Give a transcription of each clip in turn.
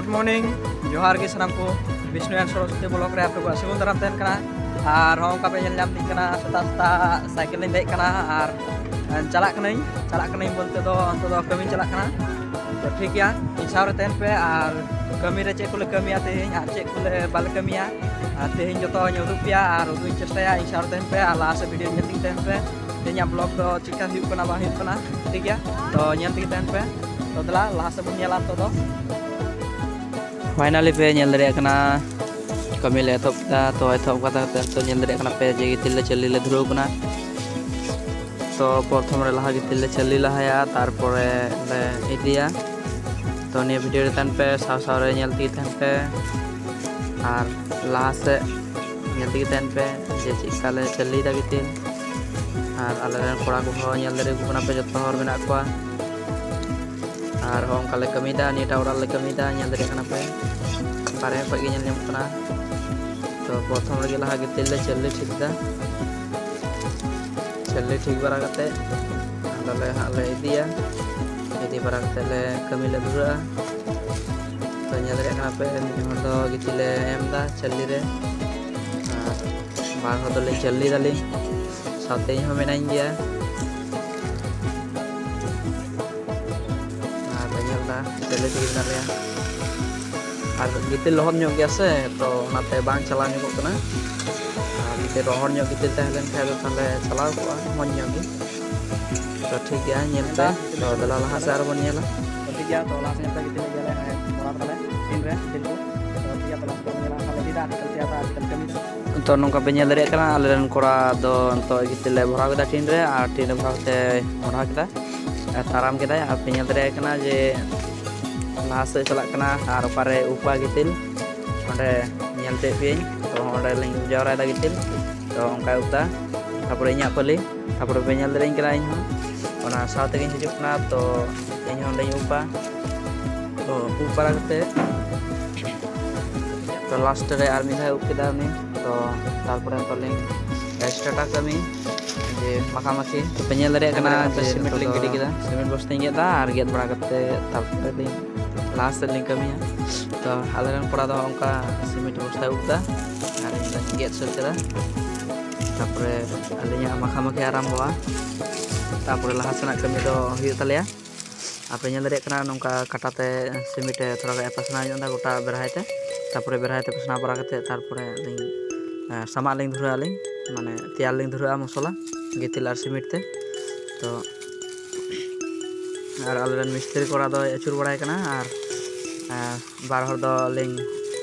Good morning जोहार के सामान को विष्णु एंड सरस्वती ब्लॉक रे आप लोग सिगुन दाराम तहन कना और हों का पे नाम दी कना सता सता साइकिल दे कना और चला कनाई बोलते दो कमी चला कना तो ठीक है इन सारे तहन पे और कमी रे चेक कुले कमी आते हैं चेक कुले बाल कमिया तेहिं जो उदुपिया और उदुई चेष्टाया इन सारे तहन पे और लास्ट वीडियो नेती तहन पे तेहिं ब्लॉग दो चिका हुई कना बा हुई कना ठीक है तो नेती तहन पे तो दला लास्ट बन नेला तो फाइनली पे नेल दरे कना कमी ले एथोबता तो एथोब कथा तो नेल दरे कना पे जे गितिल ले चली ले धुरौ कना तो प्रथम रे लहा गितिल ले चली लहाया तारपरे ले इदिया तो ने वीडियो रे तन पे साव साव रे नेलती तन पे और लहा से नेलती तन पे जे चिका ले चली दा गितिल और आले रे कोड़ा को नेल दरे को कना पे जतो हर मेना को और हों काले कमीदा नीटा ओरा ले कमीदा नेल दरे कना पे बारे पे गे नेल नेम कना तो प्रथम रे लहा गितिल ले चली ठीक दा चली ठीक बरा कते आले हाले इदिया इदी बरा कते ले कमी ले दुरा तो नेल दरे कना पे हर दो गितिल ले एमदा चली रे बार हो तो ले चली दाली साथे ही हम मेनाइन गया चले ठीक ना रे और गितिल लहर ᱧᱚᱜ गया से तो नाते बांग चला ᱧᱚᱜ कना और गितिल रहर ᱧᱚᱜ गितिल तहलेन खाय तो ताले चलाव को मन ᱧᱚᱜ गे तो ठीक गया नेलते तो दला लहा से आर बन नेला तो ठीक गया तो लास्ट नेलते गितिल गेले मोरा ताले तीन रे दिल को तो ठीक गया तो लास्ट नेला ताले दिदा आजकल तियाता आजकल कमी तो नोंका पे नेल दरे कना आलेन कोरा दो तो गितिल ले भरा गदा तीन रे और तीन भराते मोरा गदा ताराम के आप नेल दरे कना जे लहा से चला कना और ओकारे उपा गितिल ओंडे नेलते पेन तो ओंडे लिंग जावरा दा गितिल तो ओंका उपता तारपरे इᱧᱟ पली तारपरे पे नेल दरे कना इन ओना साथे गिन हिजुक ना तो इन ओंडे उपा तो उपरा कते तो लास्ट रे आर मिधा उप केदा उनी तो तारपरे तो लिंग स्टार्टा कमी जे माखामाखी तो पे नेल दरे कना सिमेंट लिंग गिडी केदा सिमेंट बस्ते गेदा और गेद बड़ा कते तारपरे लिंग लास्ट लिंक कमिया तो आलेरन कोड़ा दो उनका सीमेंट बस्ता उठता और गेट सर केदा तारपरे अलिया माखामाखी आराम हुआ तारपरे लाहा सेना कमी दो हुयु तालेया आपे नेल दरे कना नोंका काटाते सीमेंट थोड़ा एपासना दा गोटा बेरहायते तारपरे बेरहायते पसना बरा कते तारपरे लिंग सामा लिंग धुरा लिंग माने तैयार लिंग धुरा मसला गितिल और सीमेंट ते तो और आलेरन मिस्त्री कोड़ा दो अचुर बड़ाय कना और बार हर दो लिंग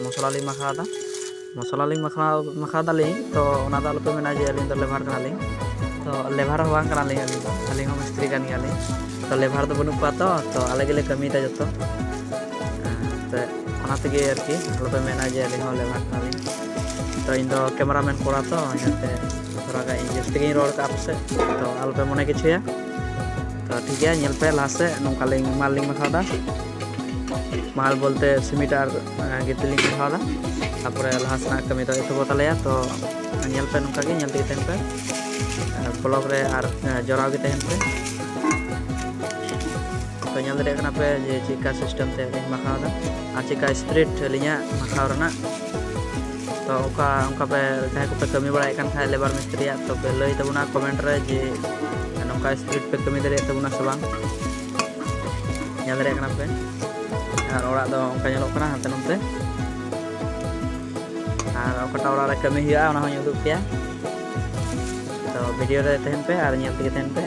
मसला लिंग मखादा लिंग तो ओना दा लपे मेना जे लिंग दो लेभार कना लिंग तो लेभार होवां कना लिंग अलिंग हो मिस्त्री कान गया लिंग तो लेभार दो बनु पा तो आले गेले कमी दा जतो तो ओना तेगे आरकी लपे मेना जे लिंग हो लेभार कना लिंग तो इन दो कैमरामैन कोड़ा तो याते थोड़ा गा जस्ती गे रोड का आपसे तो आलपे मने के छया तो ठीक है नेल पे लास्ट से नोंका लिंग माल लिंग मखादा माल बोलते सीमेंट और गितिल लिंग मखादा तारपरे लाहा सेना कमी तो एथो बतालेया तो नेल पे नोंका गे नेल तहन पे ब्लॉक रे और जोराव गे तहन पे तो नेल दरे कना पे जे चिका सिस्टम ते लिंग मखादा और चिका स्प्रेड लिंगा मखाव रना तो उनका पे जहाँ को पे कमी बड़ाय कान खाय लेबर मिस्त्री तो पे लई तबुना कमेंट रे जे नोंका स्प्रेड पे कमी दरे तबुना से बांग नेल दरे कना पे और ओड़ा दो उनका नेलोग कना हाते नोंते और ओकटा ओड़ा रे कमी हुआ ओना हों उदुग पेया तो वीडियो रे तहन पे और नेल तेगे तहन पे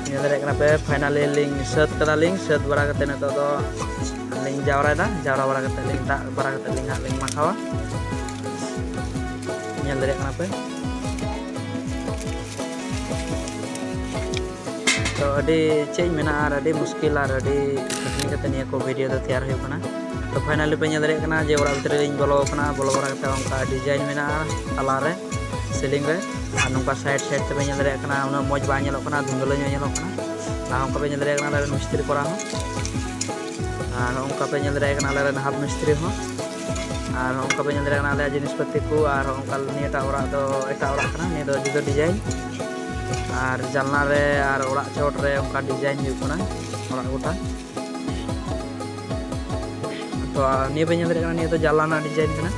नेल दरे कना पे फाइनली लिंग सत कदा लिंग सत बड़ा कते न तो लिंग जावरा बड़ा कते लिंग दा बड़ा कते लिंग लिंग माखावा नेल दरे कना पे तो अभी चेंज में और अभी मुश्किल और अभी कठिन कते निया को वीडियो दो तैयार हो कना तो फाइनली पे नेल दरे कना जे ओड़ा भीतर लिंग बोलो कना बोलो बड़ा कते उनका डिजाइन में ताला रे सीलिंग रे और नोंका साइड साइड ते पे नेल दरे कना उना मौज बा नेलो कना धुंगलो नेलो कना और उनका पे नेल दरे कना मिस्त्री कोरा हो और उनका पे नेल दरे कना ले हाफ मिस्त्री हो और उनका पे नेल दरे कना ले जिनिस पत्ती को और उनका नियटा ओड़ा दो एटा ओड़ा कना ने दो जुदा डिजाइन ᱟᱨ ᱡᱟᱱᱞᱟ ᱨᱮ ᱟᱨ ᱚᱲᱟᱜ ᱪᱚᱴ ᱨᱮ ᱚᱱᱠᱟ ᱰᱤᱡᱟᱭᱤᱱ ᱦᱩᱭᱩᱜ ᱠᱟᱱᱟ ᱚᱲᱟᱜ ᱜᱚᱴᱟ। ᱛᱚ ᱱᱤᱭᱟᱹ ᱯᱮ ᱧᱮᱞ ᱫᱟᱲᱮᱭᱟᱜ ᱠᱟᱱᱟ, ᱱᱤᱭᱟᱹ ᱫᱚ ᱡᱟᱱᱞᱟ ᱨᱮᱱᱟᱜ ᱰᱤᱡᱟᱭᱤᱱ ᱠᱟᱱᱟ।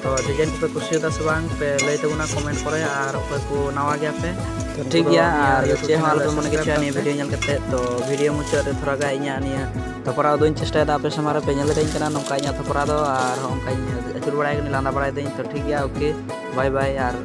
ᱛᱚ ᱰᱤᱡᱟᱭᱤᱱ ᱠᱚᱯᱮ ᱠᱩᱥᱤᱭᱟᱫᱟ ᱥᱮ ᱵᱟᱝ ᱯᱮ ᱞᱟᱹᱭ ᱛᱟᱵᱚᱱᱟ ᱠᱚᱢᱮᱱᱴ ᱠᱚᱨᱮ, ᱟᱨ ᱚᱠᱚᱭ ᱠᱚ ᱱᱟᱣᱟ ᱜᱮᱭᱟ ᱯᱮ तो ठीक गया और YouTube चे channel हमारे रे पे मन के subscribe निया ᱠᱟᱜ ᱯᱮ। वीडियो नेल करते तो वीडियो मुचाद रे थोड़ा गा इᱧᱟ निया थपरा दोኝ चेष्टा दा आपे समारे पे नेल देኝ कना नोंका इᱧा थपरा दो और होंका अचुर बड़ाय कनी लांदा बड़ाय देኝ। तो ठीक गया, ओके बाय बाय। और